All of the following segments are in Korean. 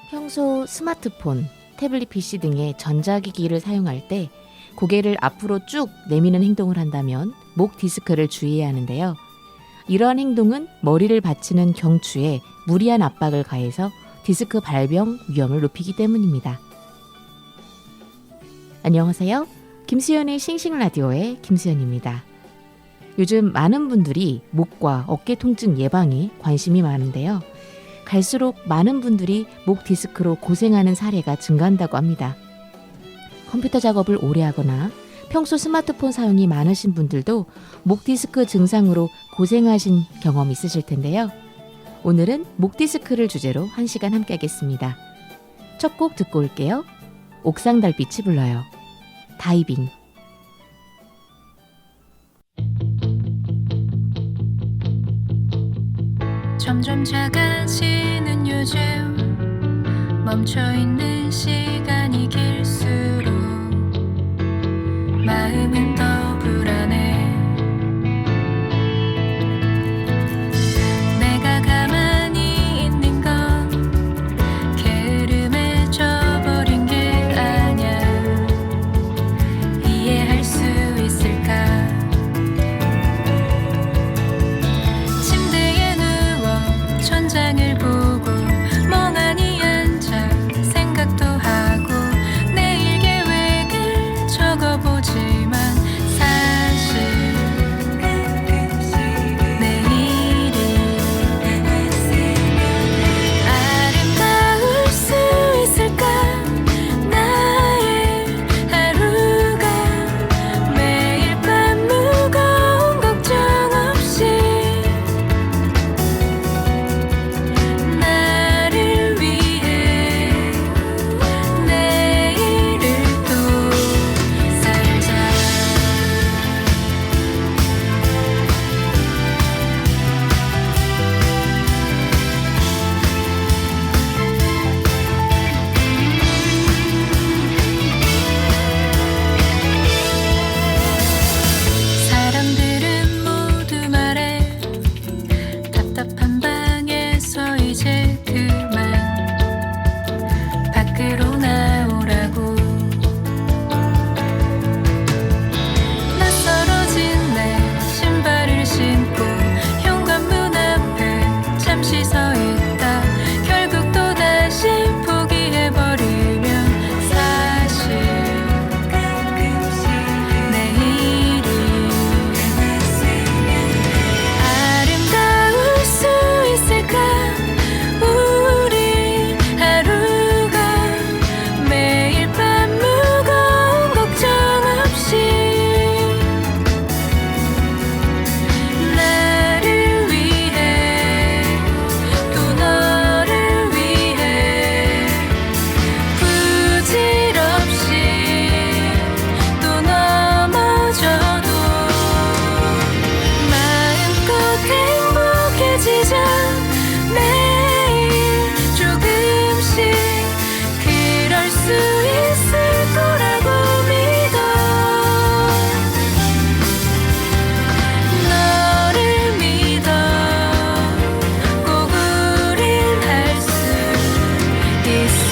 평소 스마트폰, 태블릿 PC 등의 전자기기를 사용할 때 고개를 앞으로 쭉 내미는 행동을 한다면 목 디스크를 주의해야 하는데요. 이러한 행동은 머리를 받치는 경추에 무리한 압박을 가해서 디스크 발병 위험을 높이기 때문입니다. 안녕하세요. 김수현의 싱싱라디오의 김수현입니다. 요즘 많은 분들이 목과 어깨 통증 예방에 관심이 많은데요. 갈수록 많은 분들이 목 디스크로 고생하는 사례가 증가한다고 합니다. 컴퓨터 작업을 오래 하거나 평소 스마트폰 사용이 많으신 분들도 목 디스크 증상으로 고생하신 경험 있으실 텐데요. 오늘은 목 디스크를 주제로 1시간 함께 하겠습니다. 첫 곡 듣고 올게요. 옥상 달빛이 불러요. 다이빙. 점점 작아지는 요즘 멈춰있는 시간이 길수록 마음은 더 불안해. 내가 가만히 있는 건 게으름에 져버린 게 아냐. 이해할 수 있을까? 천장을 보고 멍하니 앉아 생각도 하고 내일 계획을 적어보지만 사실 내일이 아름다울 수 있을까? 나의 하루가 매일 밤 무거운 걱정 없이 사람들은 모두 말해 답답한 방에서 이제 그만 밖으로 나오라고. 낯설어진 내 신발을 신고 현관문 앞에 잠시 서 있다 결국 또다시 포기해버리면 사실 내일이 아름다울 수 있을까? 우리 하루가 매일 밤 무거운 걱정 없이 나를 위해 또 너를 위해 부질없이 또 넘어져도 마음껏 행복해지자. 매일 조금씩 그럴 수 있을 거라고 믿어. 너를 믿어. 꼭 우린 할 수 있어.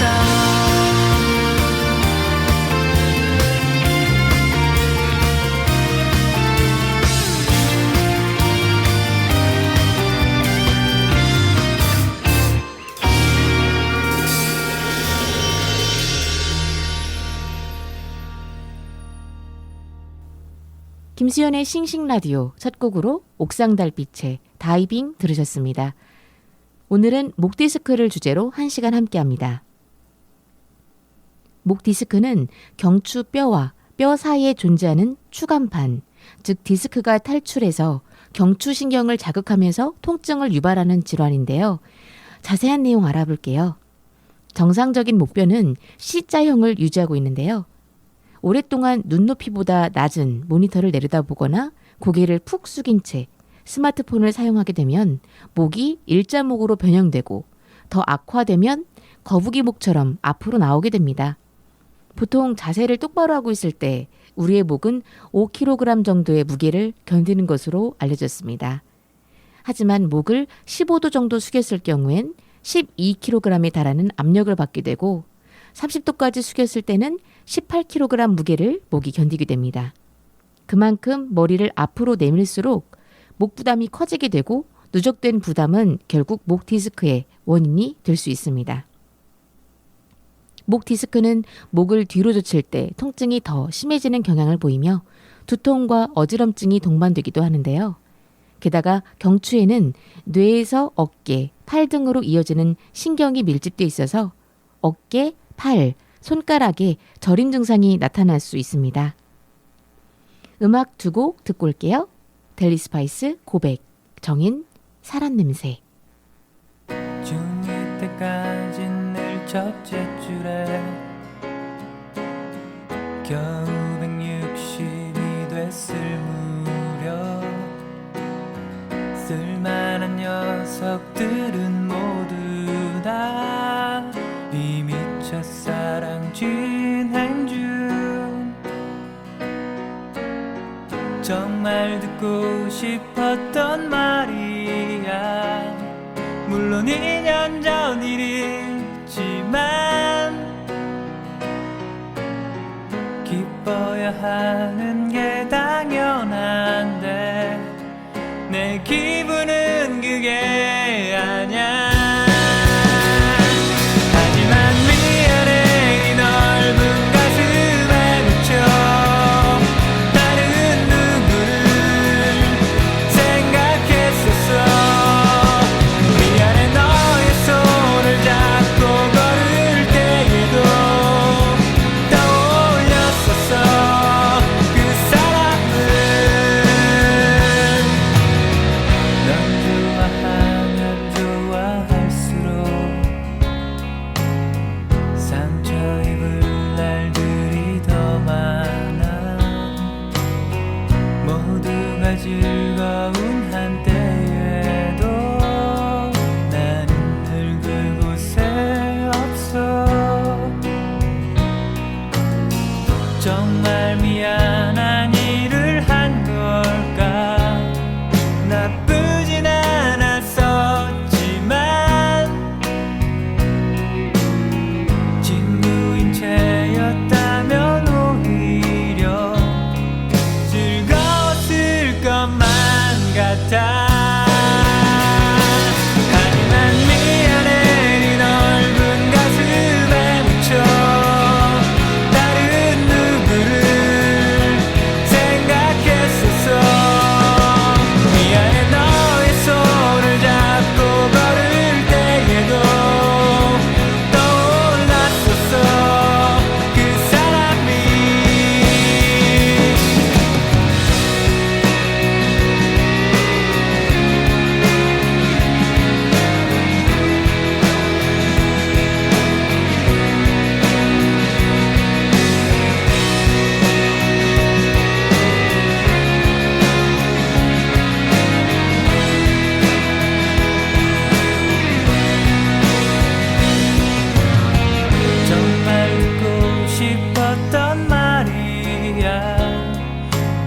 김수현의 싱싱라디오 첫 곡으로 옥상 달빛의 다이빙 들으셨습니다. 오늘은 목 디스크를 주제로 1시간 함께합니다. 목 디스크는 경추 뼈와 뼈 사이에 존재하는 추간판, 즉 디스크가 탈출해서 경추신경을 자극하면서 통증을 유발하는 질환인데요. 자세한 내용 알아볼게요. 정상적인 목뼈는 C자형을 유지하고 있는데요. 오랫동안 눈높이보다 낮은 모니터를 내려다보거나 고개를 푹 숙인 채 스마트폰을 사용하게 되면 목이 일자목으로 변형되고 더 악화되면 거북이 목처럼 앞으로 나오게 됩니다. 보통 자세를 똑바로 하고 있을 때 우리의 목은 5kg 정도의 무게를 견디는 것으로 알려졌습니다. 하지만 목을 15도 정도 숙였을 경우엔 12kg에 달하는 압력을 받게 되고 30도까지 숙였을 때는 18kg 무게를 목이 견디게 됩니다. 그만큼 머리를 앞으로 내밀수록 목 부담이 커지게 되고 누적된 부담은 결국 목 디스크의 원인이 될 수 있습니다. 목 디스크는 목을 뒤로 젖힐 때 통증이 더 심해지는 경향을 보이며 두통과 어지럼증이 동반되기도 하는데요. 게다가 경추에는 뇌에서 어깨, 팔 등으로 이어지는 신경이 밀집돼 있어서 어깨, 팔, 손가락에 저림 증상이 나타날 수 있습니다. 음악 두 곡 듣고 올게요. 델리 스파이스 고백, 정인, 사람 냄새. 중2 때까지 늘 첫째 줄에 겨우 160이 됐을 무렵 쓸만한 녀석들은 모두 다 이미 첫사랑 진행 중. 정말 듣고 싶었던 말이야. 물론 2년 전 일이지만 기뻐야 하는 게 당연한데 내 기분은 그게 아냐. 하지만 미안해 이 넓은 가슴에 묻혀 다른 누구를 생각했었어. 미안해 너의 손을 잡고 걸을 때에도 떠올렸었어. 그 사람을 넌 좋아하면 좋아할수록 상처 입을 날들이 더 많아. 모두가 즐거운 한때에도 나는 늘 그곳에 없어. 정말 미안한 일을 한 걸까. 나쁘진 않았었지만 친구인 채였다면 오히려 즐거웠을 것만 같아. 하지만 미안해 이 넓은 가슴에 묻혀 다른 누구를 생각했었어. 미안해 너의 손을 잡고 걸을 때에도 떠올랐었어. 그 사람이. 정말 듣고 싶었던 말이야.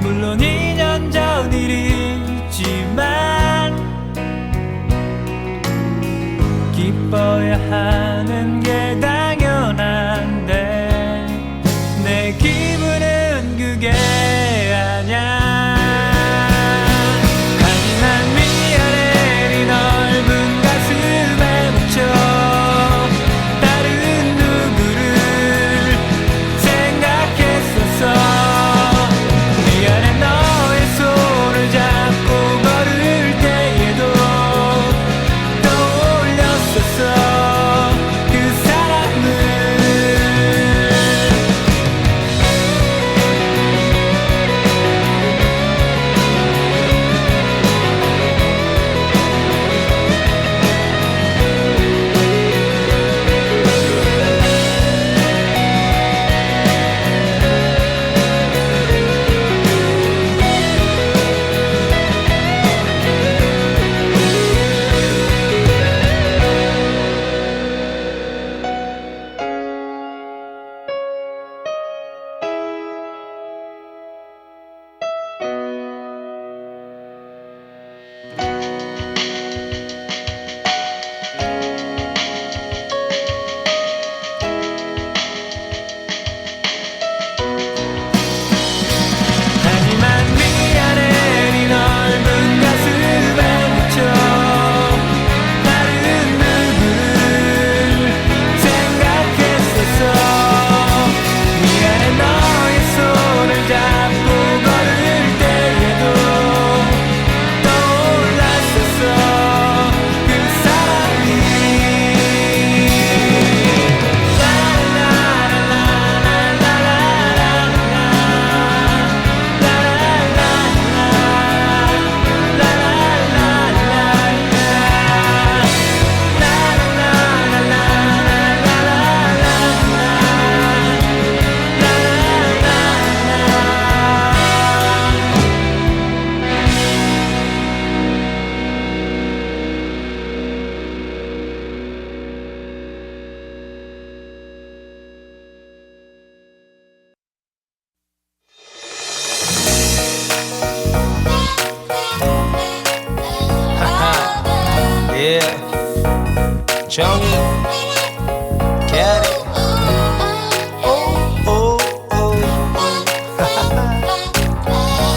물론 2년 전 일이지만 기뻐야 하는 게 당연한데 내 기분은 그게 아냐. 하지만 미안해 이 넓은 가슴에 묻혀 다른 누구를 생각했었어. 미안해 너의 손을 잡고 걸을 때에도 떠올렸었어. 그 사람을. 정이 get it 오, 오.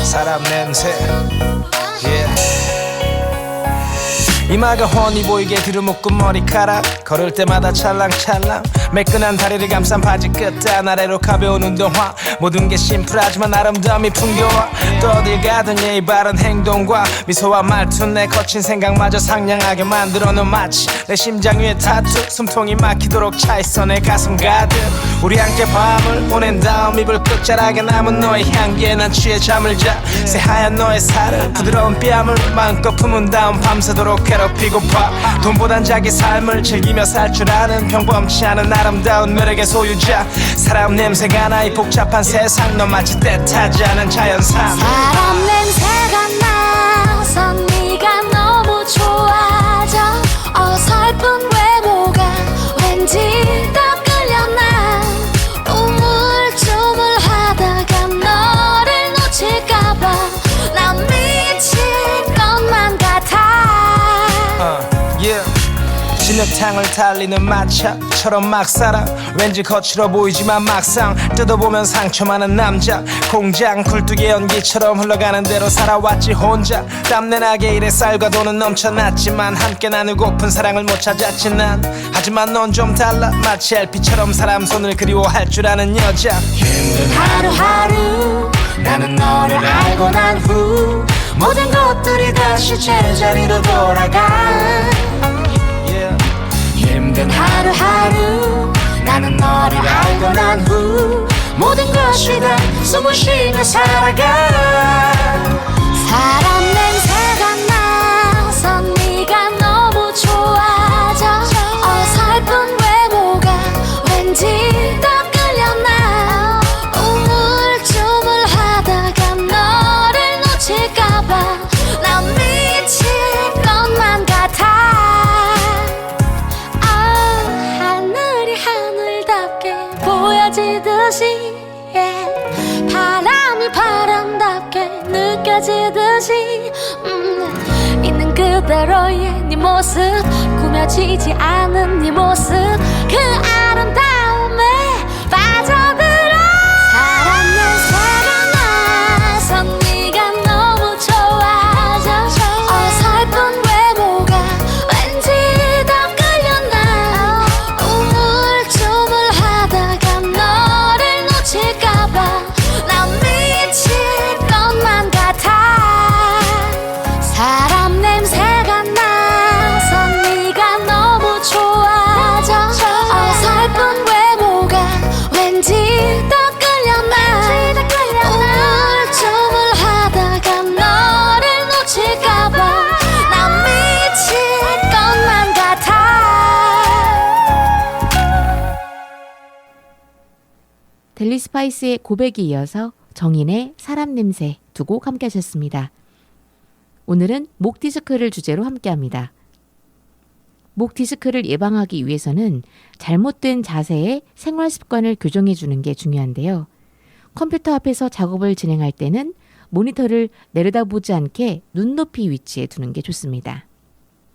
사람 냄새 yeah. 이마가 훤히 보이게 들어묶은 머리카락 걸을 때마다 찰랑찰랑 매끈한 다리를 감싼 바지 끝단 아래로 가벼운 운동화 모든 게 심플하지만 아름다움이 풍겨와 또 어딜 가든 예의 바른 행동과 미소와 말투 내 거친 생각마저 상냥하게 만들어놓은 마치 내 심장 위에 타투 숨통이 막히도록 차있어 내 가슴 가득 우리 함께 밤을 보낸 다음 이불 끝자락에 남은 너의 향기에 난 취해 잠을 자 새하얀 너의 살을 부드러운 뺨을 마음껏 품은 다음 밤새도록 괴롭히고파 돈보단 자기 삶을 즐기며 살 줄 아는 평범치 않은 아름다운 매력의 소유자 사람 냄새가 나이 복잡한 세상 너 마치 때타지 않은 자연산 사람 냄새가 나서 네가 너무 좋아져 어설픈 외모가 왠지 더 끌려나 우물쭈물하다가 너를 놓칠까봐 난 미칠 것만 같아 yeah. 진흙탕을 달리는 마차처럼 막 살아 왠지 거칠어 보이지만 막상 뜯어보면 상처 많은 남자 공장 굴뚝의 연기처럼 흘러가는 대로 살아왔지 혼자 땀내나게 일에 쌀과 돈은 넘쳐났지만 함께 나누고픈 사랑을 못 찾았지 난 하지만 넌 좀 달라 마치 LP처럼 사람 손을 그리워할 줄 아는 여자 힘든 하루하루 나는 너를 알고 난 후 모든 것들이 다시 제자리로 돌아가 힘든 하루하루 나는 너를 알고 난 후 모든 것이 다 숨을 쉬며 살아가 사람 냄새가 나서 네가 너무 좋아져 어설픈 외모가 왠지 더 끌려나 우물쭈물하다가 너를 놓칠까봐 난 미칠 것만 같아 보여지듯이 바람이 바람답게 느껴지듯이 있는 그대로의 네 모습 꾸며지지 않은 네 모습 그 아름다움에 빠져들어 사람 냄새가 나서 네가 너무 좋아져 어설픈 외모가 왠지 더 끌려나 우물쭈물하다가 너를 놓칠까봐 난 미칠 것만 같아 사람 냄새가 나서 네가 너무 좋아져 어설픈 외모가 왠지 더 끌려나 우물쭈물하다가 너를 놓칠까봐 난 미칠 것만 같아 델리 스파이스의 고백에 이어서 정인의 사람 냄새 두 곡 함께 하셨습니다. 오늘은 목 디스크를 주제로 함께합니다. 목 디스크를 예방하기 위해서는 잘못된 자세의 생활 습관을 교정해 주는 게 중요한데요. 컴퓨터 앞에서 작업을 진행할 때는 모니터를 내려다보지 않게 눈높이 위치에 두는 게 좋습니다.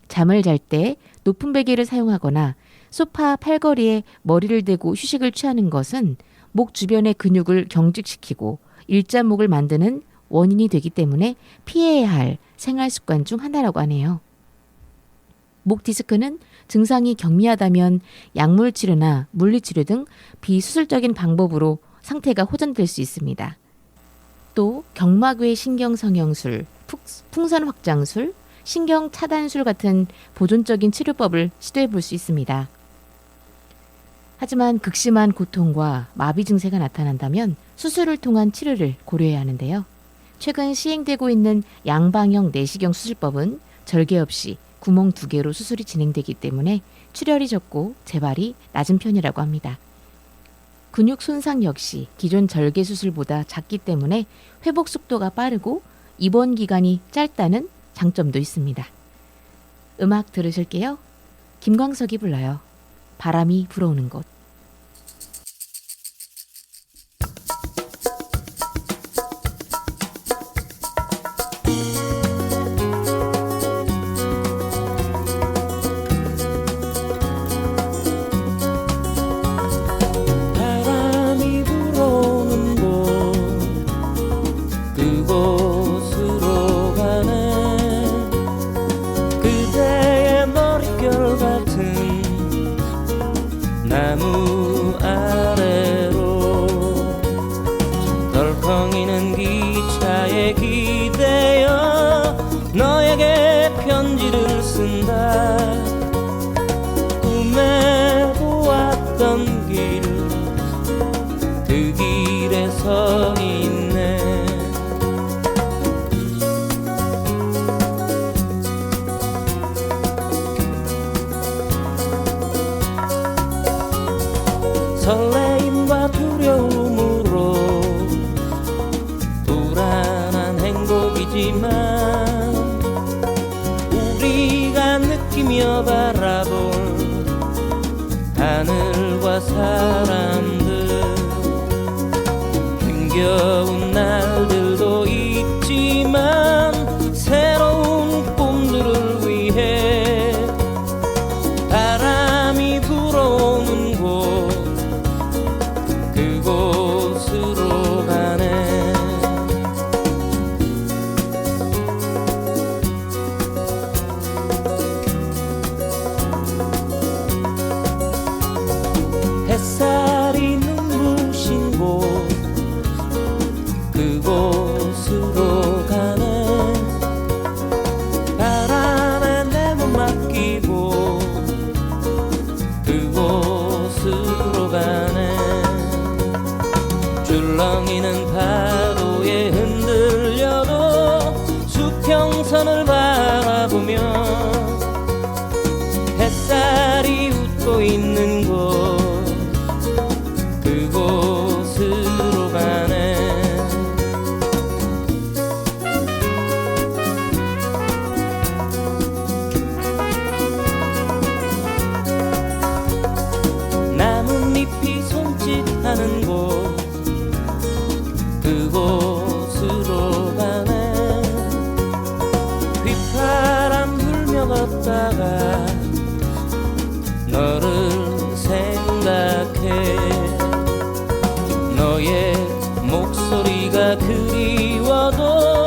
잠을 잘 때 높은 베개를 사용하거나 소파 팔걸이에 머리를 대고 휴식을 취하는 것은 목 주변의 근육을 경직시키고 일자목을 만드는 원인이 되기 때문에 피해야 할 생활 습관 중 하나라고 하네요. 목 디스크는 증상이 경미하다면 약물 치료나 물리치료 등 비수술적인 방법으로 상태가 호전될 수 있습니다. 또 경막외 신경성형술, 풍선 확장술, 신경 차단술 같은 보존적인 치료법을 시도해 볼 수 있습니다. 하지만 극심한 고통과 마비 증세가 나타난다면 수술을 통한 치료를 고려해야 하는데요. 최근 시행되고 있는 양방형 내시경 수술법은 절개 없이 구멍 2개로 수술이 진행되기 때문에 출혈이 적고 재발이 낮은 편이라고 합니다. 근육 손상 역시 기존 절개 수술보다 작기 때문에 회복 속도가 빠르고 입원 기간이 짧다는 장점도 있습니다. 음악 들으실게요. 김광석이 불러요. 바람이 불어오는 곳. 꿈에 보았던 길 그 길에 서 있네. 설레임과 두려움으로 불안한 행복이지만 우리가 느끼며 바라볼 하늘과 사람들 힘겨운 날들도 있지만 새로운 꿈들을 위해 바람이 불어오는 곳 그곳으로 가네. 햇살이 눈부신 곳 그곳으로 가네. 바람에 내 몸 맡기고 그곳으로 가네. 줄렁이는 파도에 흔들려도 수평선을 바라보며 햇살이 웃고 있는 곳 그곳으로 가네. 나뭇잎이 손짓하는 곳 그곳으로 가네. 휘파람 불며 걷다가 너를 생각해. 너의 목소리가 그리워도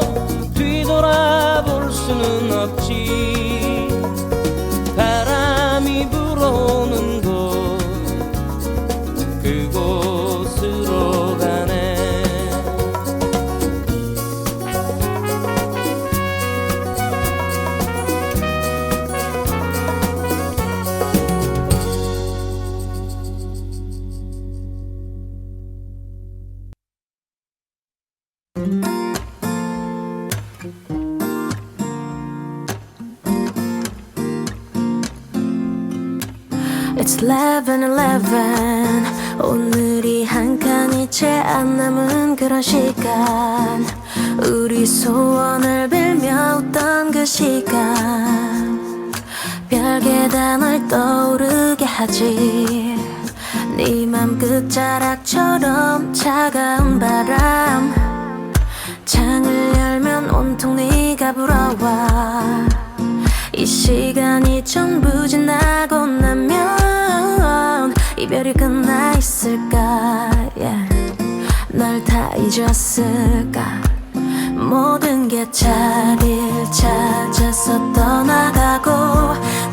뒤돌아볼 수는 없지. 바람이 불어오는 곳 그곳으로 가네. It's 11:11 오늘이 한 칸이 채 안 남은 그런 시간 우리 소원을 빌며 웃던 그 시간 별게 다 널 떠오르게 하지. 네 맘 끝자락처럼 차가운 바람 창을 열면 온통 네가 불어와. 이 시간이 전부 지나고 나면 이별이 끝나 있을까 yeah. 널 다 잊었을까. 모든 게 자리를 찾아서 떠나가고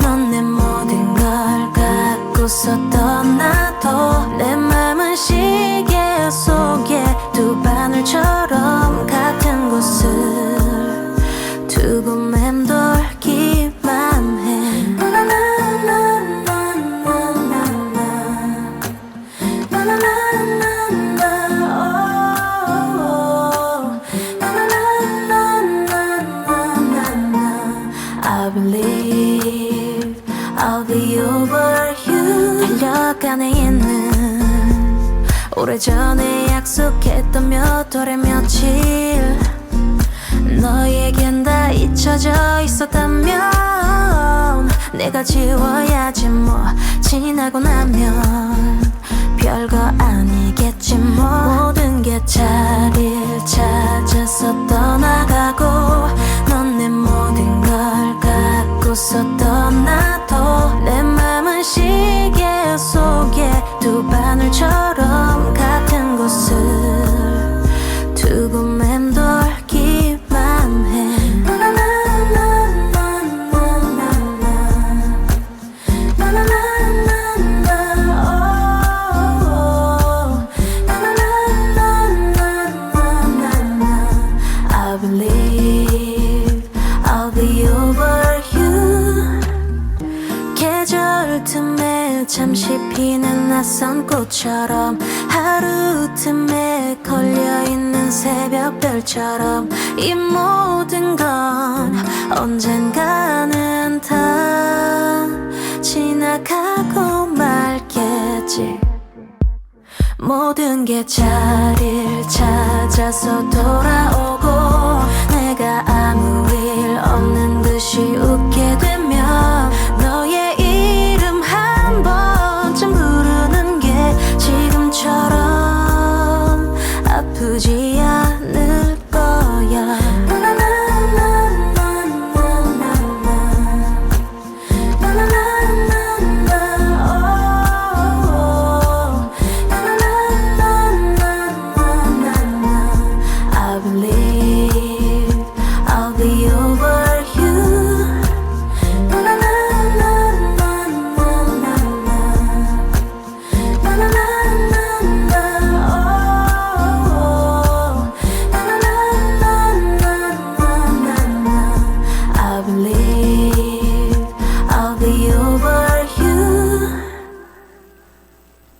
넌 내 모든 걸 갖고서 떠나도 내 맘은 시계 속에 두 바늘처럼 같은 곳을 두고 맴돌기만 해. I believe I'll be over you. 달려가네 있는 오래전에 약속했던 몇 월의 며칠 너에겐 다 잊혀져 있었다면 내가 지워야지 뭐. 지나고 나면 별거 아니겠지 뭐. 모든 게 자리를 찾아서 떠나가고 넌 내 모든 걸 갖고서 떠나도 내 맘은 시계 속에 두 바늘처럼 같은 곳을 두고 맴돌기만 해. I believe I'll be over you. 하늘 틈에 잠시 피는 낯선 꽃처럼 하루 틈에 걸려있는 새벽별처럼 이 모든 건 언젠가는 다 지나가고 말겠지 모든 게 자리를 찾아서 돌아오고 내가 아무 일 없는 듯이 웃게 되면 너의 이름 한 번쯤 부르는 게 지금처럼 아프지 않을 거야 I believe I'll be over you. Na na na na na na na na na na na oh na na na na na na. I believe I'll be over you.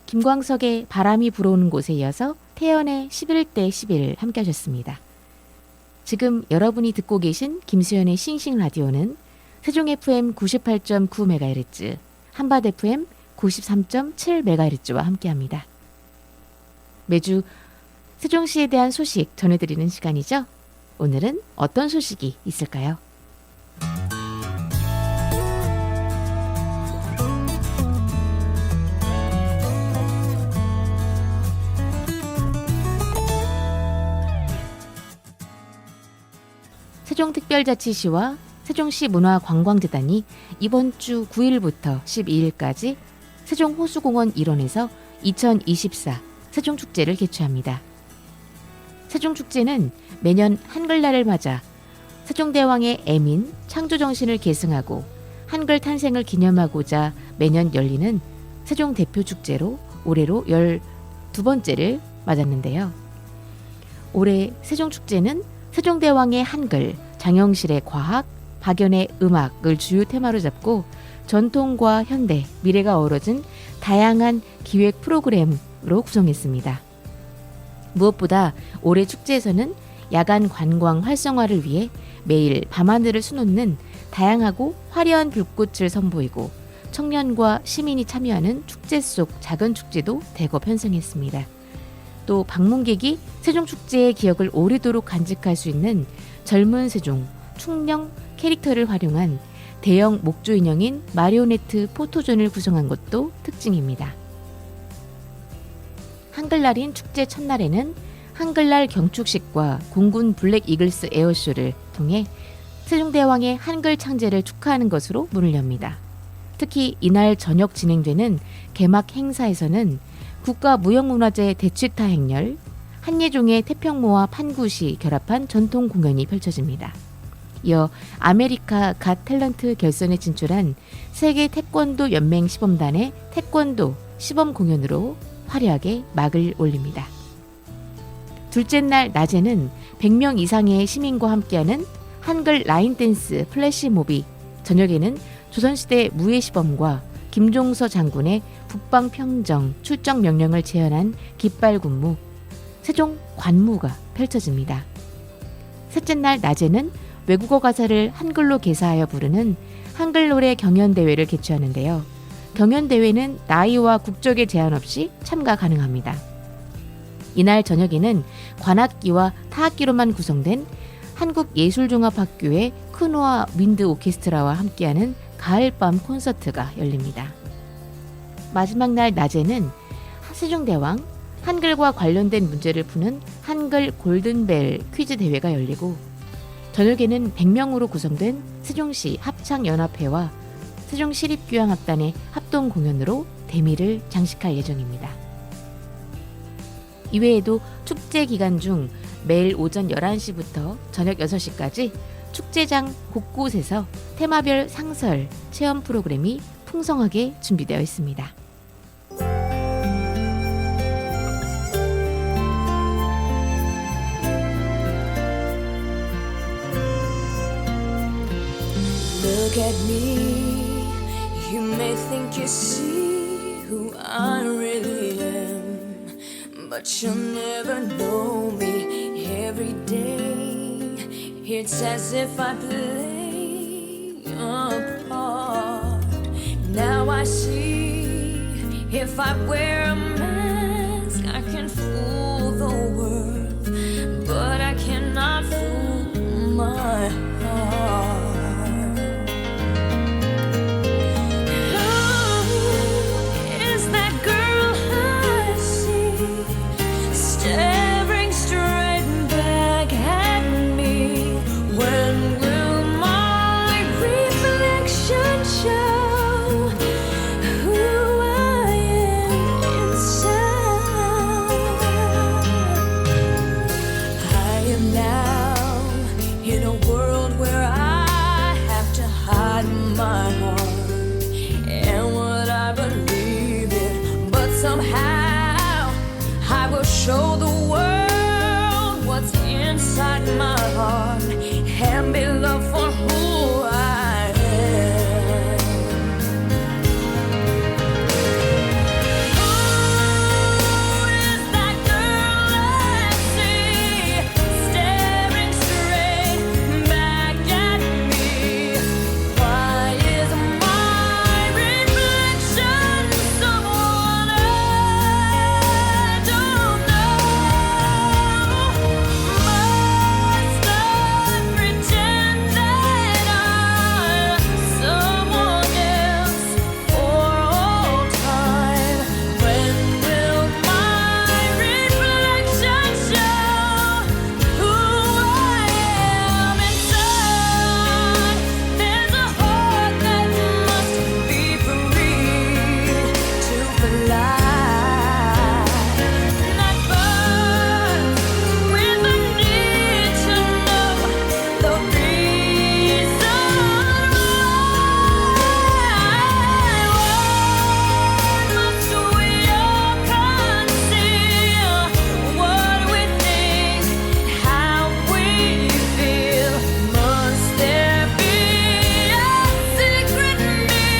김광석의 바람이 불어오는 곳에 이어서 태연의 11대 11 함께 하셨습니다. 지금 여러분이 듣고 계신 김수현의 싱싱라디오는 세종 FM 98.9MHz, 한밭 FM 93.7MHz와 함께합니다. 매주 세종시에 대한 소식 전해드리는 시간이죠. 오늘은 어떤 소식이 있을까요? 세종특별자치시와 세종시 문화관광재단이 이번 주 9일부터 12일까지 세종호수공원 일원에서 2024 세종축제를 개최합니다. 세종축제는 매년 한글날을 맞아 세종대왕의 애민 창조정신을 계승하고 한글 탄생을 기념하고자 매년 열리는 세종대표축제로 올해로 12번째를 맞았는데요. 올해 세종축제는 세종대왕의 한글, 장영실의 과학, 박연의 음악을 주요 테마로 잡고 전통과 현대, 미래가 어우러진 다양한 기획 프로그램으로 구성했습니다. 무엇보다 올해 축제에서는 야간 관광 활성화를 위해 매일 밤하늘을 수놓는 다양하고 화려한 불꽃을 선보이고 청년과 시민이 참여하는 축제 속 작은 축제도 대거 편성했습니다. 또 방문객이 세종축제의 기억을 오래도록 간직할 수 있는 젊은 세종, 충령 캐릭터를 활용한 대형 목조 인형인 마리오네트 포토존을 구성한 것도 특징입니다. 한글날인 축제 첫날에는 한글날 경축식과 공군 블랙 이글스 에어쇼를 통해 세종대왕의 한글 창제를 축하하는 것으로 문을 엽니다. 특히 이날 저녁 진행되는 개막 행사에서는 국가무형문화재 대치타 행렬, 한예종의 태평모와 판굿이 결합한 전통 공연이 펼쳐집니다. 이어 아메리카 갓 탤런트 결선에 진출한 세계 태권도 연맹 시범단의 태권도 시범 공연으로 화려하게 막을 올립니다. 둘째 날 낮에는 100명 이상의 시민과 함께하는 한글 라인 댄스 플래시몹이, 저녁에는 조선시대 무예시범과 김종서 장군의 북방평정 출정 명령을 재현한 깃발군무, 세종 관무가 펼쳐집니다. 셋째 날 낮에는 외국어 가사를 한글로 개사하여 부르는 한글 노래 경연대회를 개최하는데요. 경연대회는 나이와 국적에 제한 없이 참가 가능합니다. 이날 저녁에는 관악기와 타악기로만 구성된 한국예술종합학교의 크노아 윈드 오케스트라와 함께하는 가을밤 콘서트가 열립니다. 마지막 날 낮에는 세종대왕, 한글과 관련된 문제를 푸는 한글 골든벨 퀴즈 대회가 열리고, 저녁에는 100명으로 구성된 세종시 합창연합회와 세종시립교향악단의 합동 공연으로 대미를 장식할 예정입니다. 이외에도 축제 기간 중 매일 오전 11시부터 저녁 6시까지 축제장 곳곳에서 테마별 상설, 체험 프로그램이 풍성하게 준비되어 있습니다. Look at me, You may think you see who I really am, but you'll never know me every day. It's as if I play a part. Now I see, if I wear a mask, I can fool the world, but I cannot fool my heart. Staring straight back at me. When will my reflection show who I am inside? I am now in a world where I have to hide my heart and what I believe in, but somehow I will show the world what's inside my heart and be loved for who I am. Who is that girl I see staring straight back at me? Why is my reflection someone I don't know? Must I pretend that I'm someone else for all time? When will my reflection show who I am inside? There's a heart that must be free to fly, not birds with a need to know the reason why. Must we all conceal what we think, how we feel? Must there be a secret me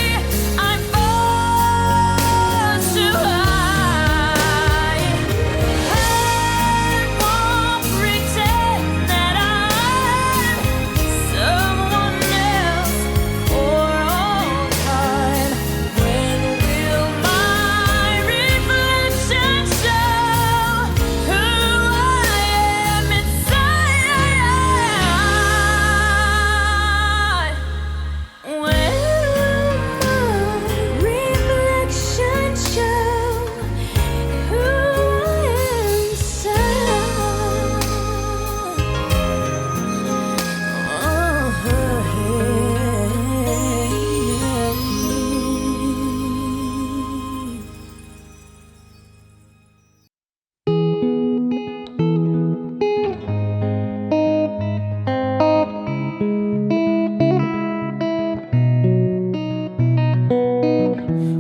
I'm forced to hide? I won't pretend that I'm someone else for all time. When will my reflection show who I am inside? When will my reflection show who I am inside?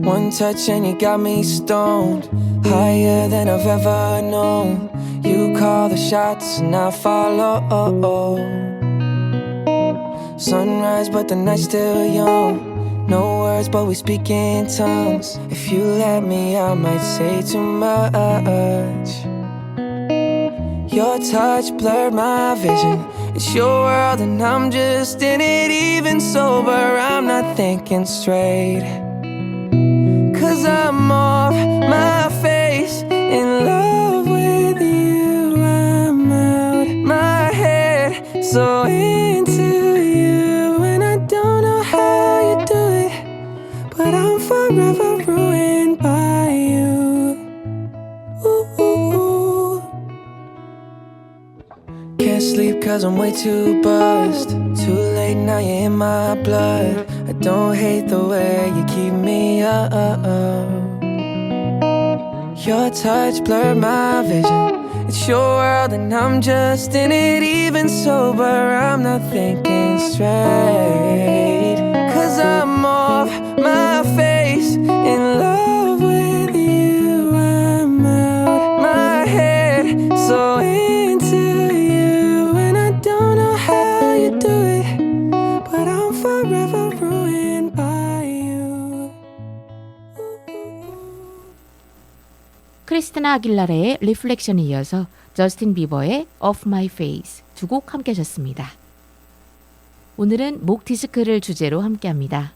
One touch and you got me stoned, higher than I've ever known. You call the shots and I follow. Sunrise but the night's still young. No words but we speak in tongues. If you let me I might say too much. Your touch blurred my vision. It's your world and I'm just in it. Even sober I'm not thinking straight. 'Cause I'm off my face, in love with you. I'm out my head, so into you. And I don't know how you do it, but I'm forever ruined by you. Ooh. Can't sleep 'cause I'm way too buzzed. Too late now, you're in my blood. I don't hate the way you keep me up. Your touch blurred my vision. It's your world and I'm just in it. Even sober I'm not thinking straight. 'Cause I'm off my face, in love with you. I'm out my head, so into you. And I don't know how you do it, but I'm forever ruined by you. 크리스티나 아길라레의 리플렉션에 이어서 저스틴 비버의 Off My Face 두 곡 함께 하셨습니다. 오늘은 목 디스크를 주제로 함께합니다.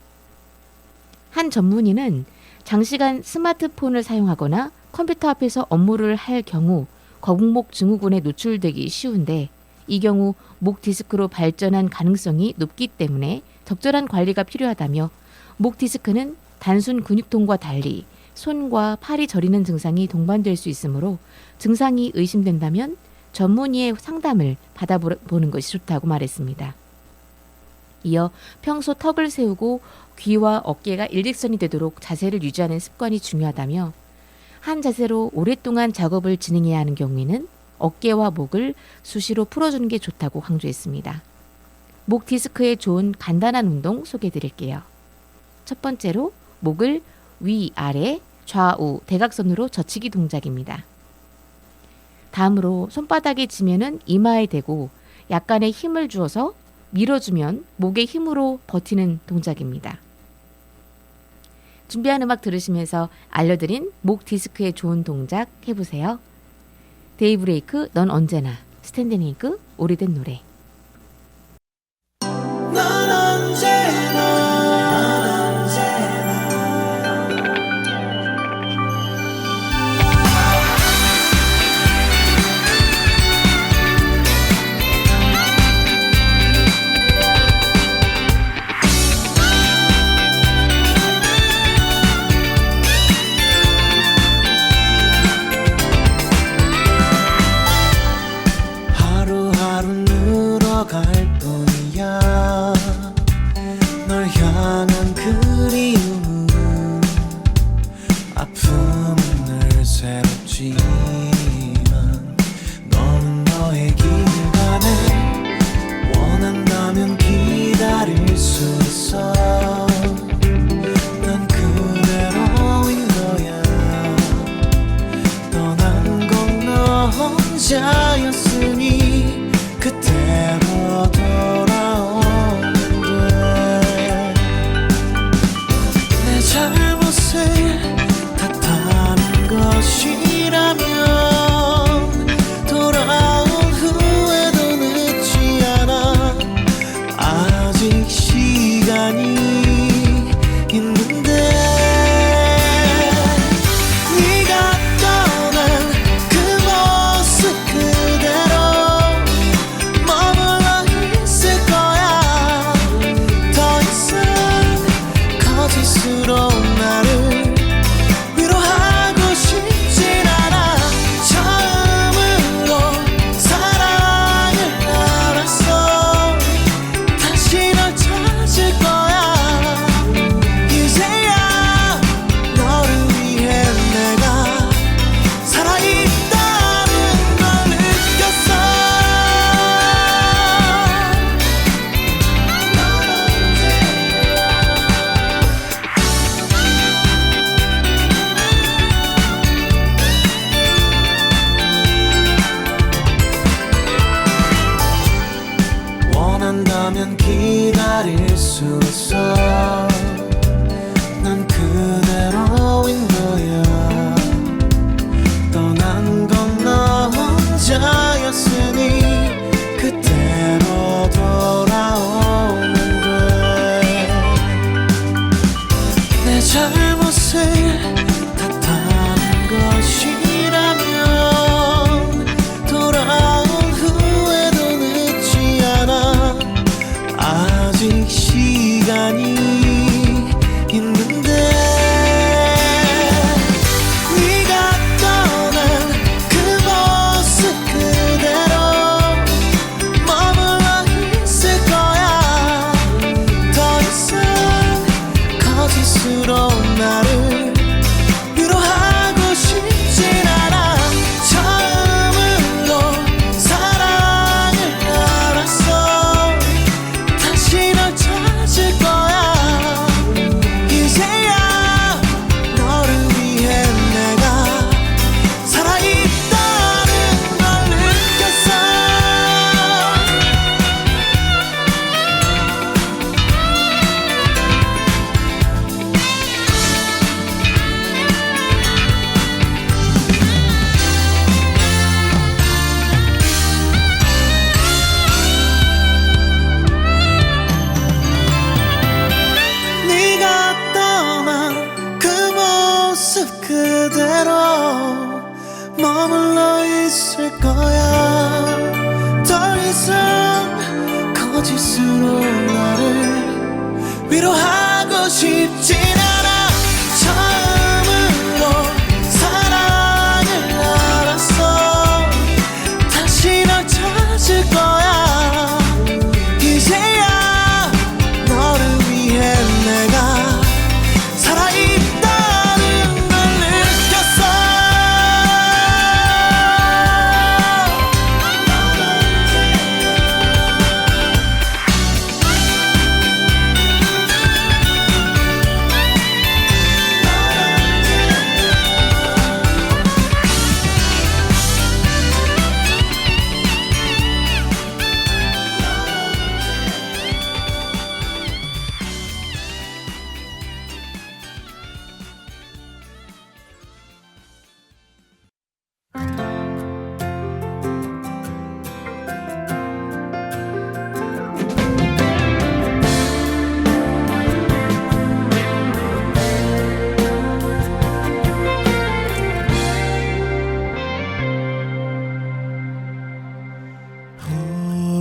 한 전문의는 장시간 스마트폰을 사용하거나 컴퓨터 앞에서 업무를 할 경우 거북목 증후군에 노출되기 쉬운데 이 경우 목 디스크로 발전한 가능성이 높기 때문에 적절한 관리가 필요하다며 목 디스크는 단순 근육통과 달리 손과 팔이 저리는 증상이 동반될 수 있으므로 증상이 의심된다면 전문의의 상담을 받아보는 것이 좋다고 말했습니다. 이어 평소 턱을 세우고 귀와 어깨가 일직선이 되도록 자세를 유지하는 습관이 중요하다며 한 자세로 오랫동안 작업을 진행해야 하는 경우에는 어깨와 목을 수시로 풀어주는 게 좋다고 강조했습니다. 목 디스크에 좋은 간단한 운동 소개해 드릴게요. 첫 번째로 목을 위아래 좌우 대각선으로 젖히기 동작입니다. 다음으로 손바닥에 지면은 이마에 대고 약간의 힘을 주어서 밀어주면 목의 힘으로 버티는 동작입니다. 준비한 음악 들으시면서 알려드린 목 디스크에 좋은 동작 해보세요. 데이브레이크 넌 언제나 스탠딩 에그 오래된 노래. 넌 언제나 하루하루 늘어갈 뿐이야 널 향한 그리움은 아픔은 늘 새롭지만 너는 너의 길 가네 원한다면 기다릴 수 있어 난 그대로인 거야 떠난 건 너 혼자였으니 그대로 돌아오면 돼 내 잘못을 탓하는 것이라면 돌아온 후에도 늦지 않아 아직 시간이 있는데 네가 떠난 그 모습 그대로 머물러 있을 거야 더 이상 거짓스러운 나를 위로하고 싶진 않아 처음으로 사랑을 알았어 다시 널 찾을 거야 이제야 너를 위해 내가 살아있다는 걸 느꼈어 원한다면 기다릴 수 있어 난 그대로인 거야 떠난 건 너 혼자였으니 그대로 돌아오면 돼내 잘못을 탓하는 것이라면 돌아온 후에도 늦지 않아 아직 시간이 있는데 네가 떠난 그 모습 그대로 머물러 있을 거야 더 이상 거짓스러운 나를 위로하고 싶진 않아 처음으로 사랑을 알았어 다시 널 찾을 거야 이제야 너를 위해 내가 살아있다는 걸 느꼈어 그대로 머물러 있을 거야. 더 이상 거짓으로 나를 위로하고 싶진 않아. 처음으로 사랑을 알았어. 다시 널 찾을 거야. 이제야 너를 위해 내가 살아있다는 걸 느꼈어.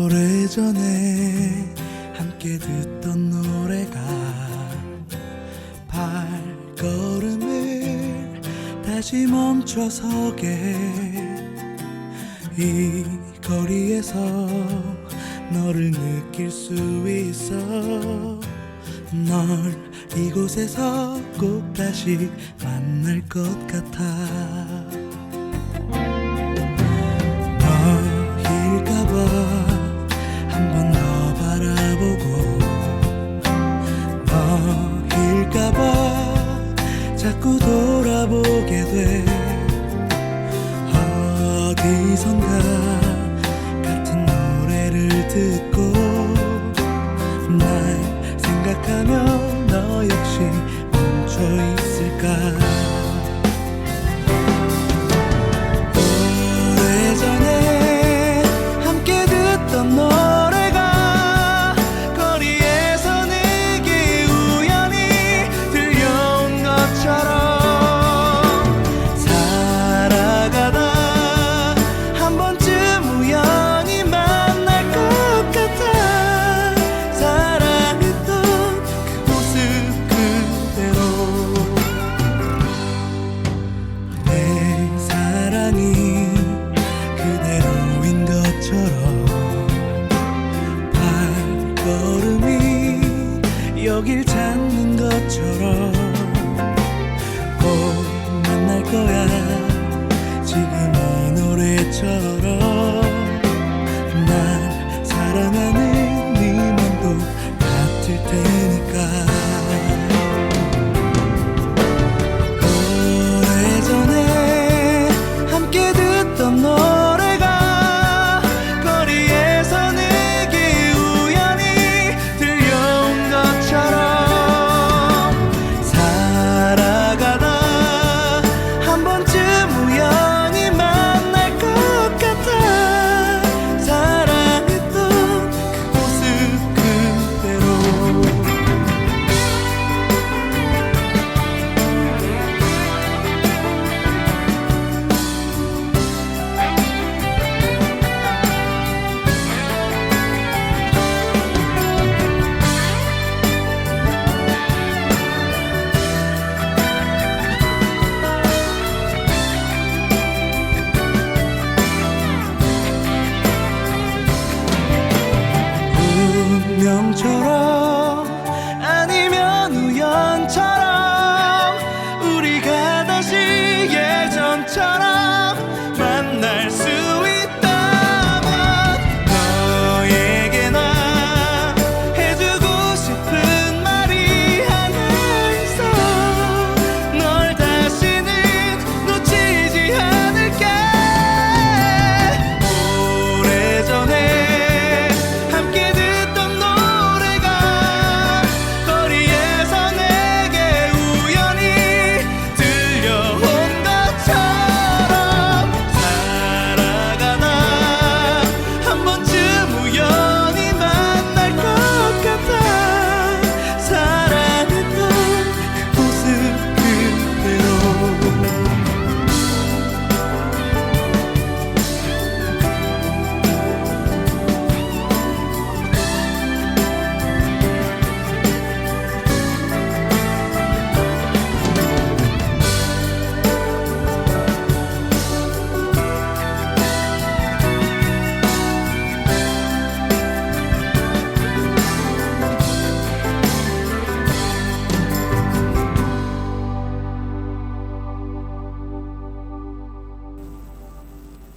오래전에 함께 듣던 노래가 발걸음을 다시 멈춰서게 이 거리에서 너를 느낄 수 있어. 널 이곳에서 꼭 다시 만날 것 같아. 너일까봐 한번 더 바라보고 너일까봐 자꾸 돌아보게 돼. 어디선가 같은 노래를 듣고 날 생각하며 너 역시 멈춰 있을까. 오래전에 함께 듣던 노래가 거리에서 내게 우연히 들려온 것처럼 살아가다 한 번쯤 우연히 만날 것 같아.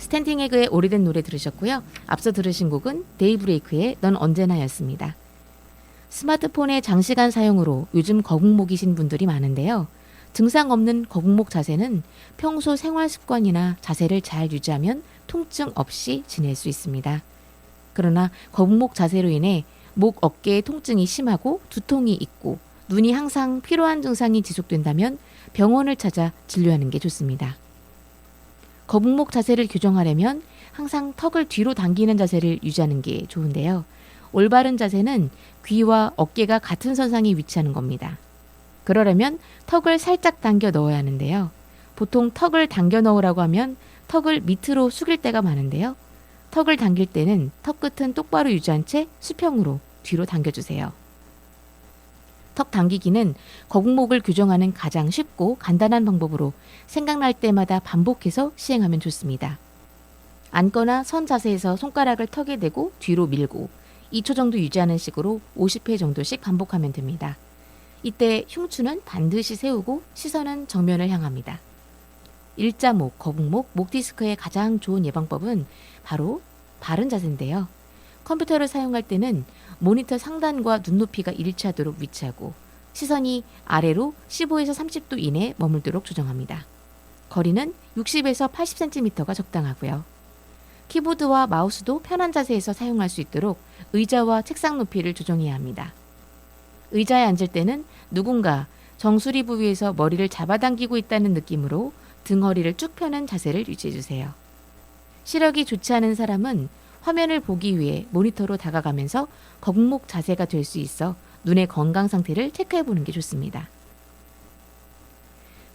스탠딩 에그의 오래된 노래 들으셨고요. 앞서 들으신 곡은 데이브레이크의 넌 언제나였습니다. 스마트폰의 장시간 사용으로 요즘 거북목이신 분들이 많은데요. 증상 없는 거북목 자세는 평소 생활 습관이나 자세를 잘 유지하면 통증 없이 지낼 수 있습니다. 그러나 거북목 자세로 인해 목, 어깨의 통증이 심하고 두통이 있고 눈이 항상 피로한 증상이 지속된다면 병원을 찾아 진료하는 게 좋습니다. 거북목 자세를 교정하려면 항상 턱을 뒤로 당기는 자세를 유지하는 게 좋은데요. 올바른 자세는 귀와 어깨가 같은 선상에 위치하는 겁니다. 그러려면 턱을 살짝 당겨 넣어야 하는데요. 보통 턱을 당겨 넣으라고 하면 턱을 밑으로 숙일 때가 많은데요. 턱을 당길 때는 턱 끝은 똑바로 유지한 채 수평으로 뒤로 당겨주세요. 턱 당기기는 거북목을 교정하는 가장 쉽고 간단한 방법으로 생각날 때마다 반복해서 시행하면 좋습니다. 앉거나 선 자세에서 손가락을 턱에 대고 뒤로 밀고 2초 정도 유지하는 식으로 50회 정도씩 반복하면 됩니다. 이때 흉추는 반드시 세우고 시선은 정면을 향합니다. 일자목, 거북목, 목 디스크의 가장 좋은 예방법은 바로 바른 자세인데요. 컴퓨터를 사용할 때는 모니터 상단과 눈높이가 일치하도록 위치하고 시선이 아래로 15에서 30도 이내에 머물도록 조정합니다. 거리는 60에서 80cm가 적당하고요. 키보드와 마우스도 편한 자세에서 사용할 수 있도록 의자와 책상 높이를 조정해야 합니다. 의자에 앉을 때는 누군가 정수리 부위에서 머리를 잡아당기고 있다는 느낌으로 등허리를 쭉 펴는 자세를 유지해주세요. 시력이 좋지 않은 사람은 화면을 보기 위해 모니터로 다가가면서 거북목 자세가 될 수 있어 눈의 건강 상태를 체크해보는 게 좋습니다.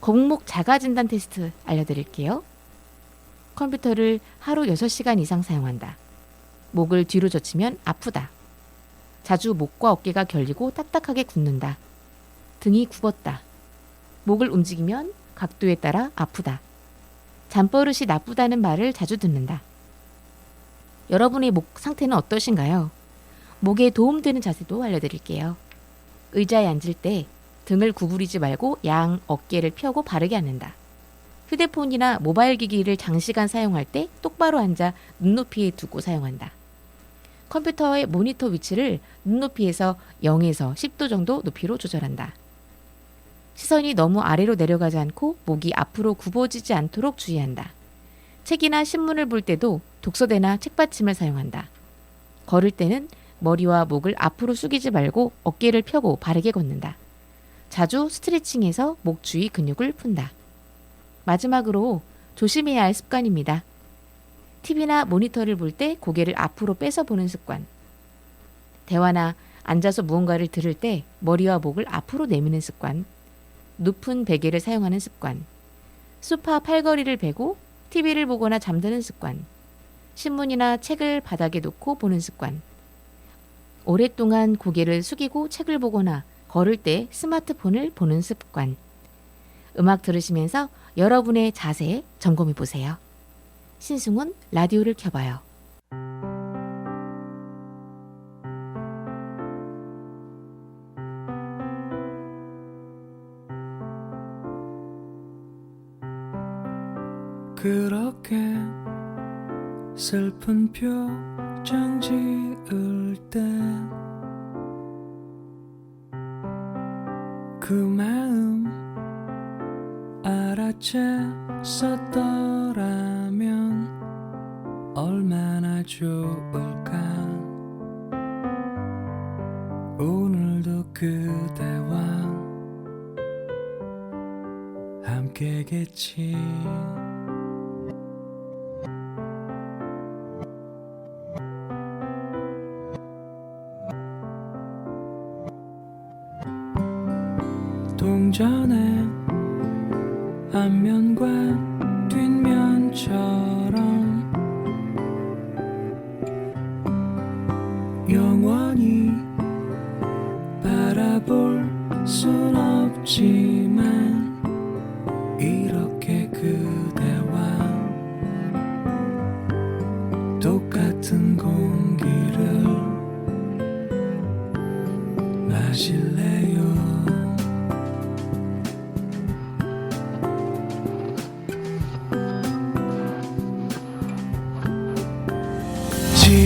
거북목 자가 진단 테스트 알려드릴게요. 컴퓨터를 하루 6시간 이상 사용한다. 목을 뒤로 젖히면 아프다. 자주 목과 어깨가 결리고 딱딱하게 굳는다. 등이 굽었다. 목을 움직이면 각도에 따라 아프다. 잠버릇이 나쁘다는 말을 자주 듣는다. 여러분의 목 상태는 어떠신가요? 목에 도움되는 자세도 알려드릴게요. 의자에 앉을 때 등을 구부리지 말고 양 어깨를 펴고 바르게 앉는다. 휴대폰이나 모바일 기기를 장시간 사용할 때 똑바로 앉아 눈높이에 두고 사용한다. 컴퓨터의 모니터 위치를 눈높이에서 0에서 10도 정도 높이로 조절한다. 시선이 너무 아래로 내려가지 않고 목이 앞으로 굽어지지 않도록 주의한다. 책이나 신문을 볼 때도 독서대나 책받침을 사용한다. 걸을 때는 머리와 목을 앞으로 숙이지 말고 어깨를 펴고 바르게 걷는다. 자주 스트레칭해서 목 주위 근육을 푼다. 마지막으로 조심해야 할 습관입니다. TV나 모니터를 볼 때 고개를 앞으로 빼서 보는 습관. 대화나 앉아서 무언가를 들을 때 머리와 목을 앞으로 내미는 습관. 높은 베개를 사용하는 습관. 소파 팔걸이를 베고 TV를 보거나 잠드는 습관. 신문이나 책을 바닥에 놓고 보는 습관. 오랫동안 고개를 숙이고 책을 보거나 걸을 때 스마트폰을 보는 습관. 음악 들으시면서 여러분의 자세 점검해 보세요. 신승훈 라디오를 켜봐요. 그렇게 슬픈 표정 지을 때 그 마음 알아챘었더라면 얼마나 좋을까. 오늘도 그대와 함께겠지. 동전의 앞면과 뒷면처럼 영원히 바라볼 순 없지만 이렇게 그대와 똑같은 공기를 마실래요.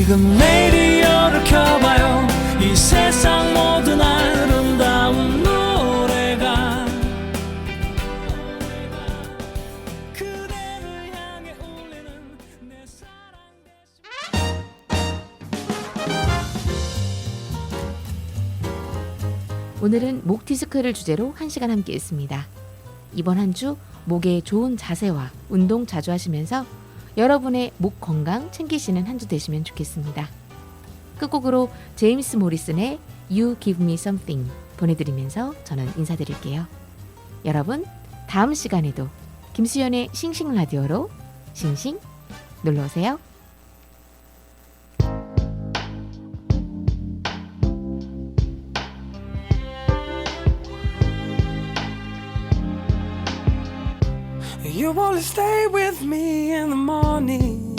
지금 레이디오를 켜봐요. 이 세상 모든 아름다운 노래가 그대를 향해 울리는 내 사랑 오늘은 목 디스크를 주제로 1시간 함께 했습니다. 이번 한 주 목에 좋은 자세와 운동 자주 하시면서 여러분의 목 건강 챙기시는 한 주 되시면 좋겠습니다. 끝곡으로 제임스 모리슨의 You Give Me Something 보내드리면서 저는 인사드릴게요. 여러분, 다음 시간에도 김수연의 싱싱 라디오로 싱싱 놀러오세요. You only stay with me in the morning.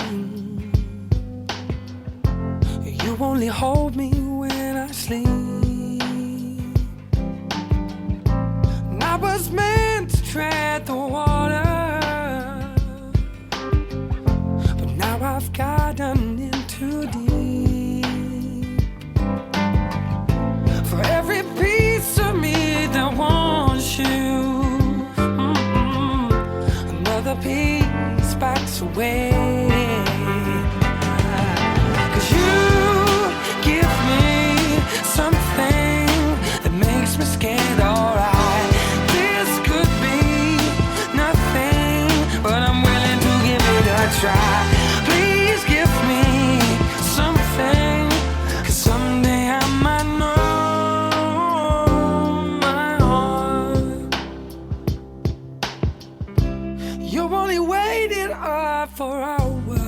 You only hold me when I sleep. And I was meant to tread the water, but now I've gotten in too deep. For every piece of me that wants you, another piece backs away. 'Cause you give me something that makes me scared, alright. This could be nothing, but I'm willing to give it a try. Please give me something, 'cause someday I might know my heart. You only waited up for hours,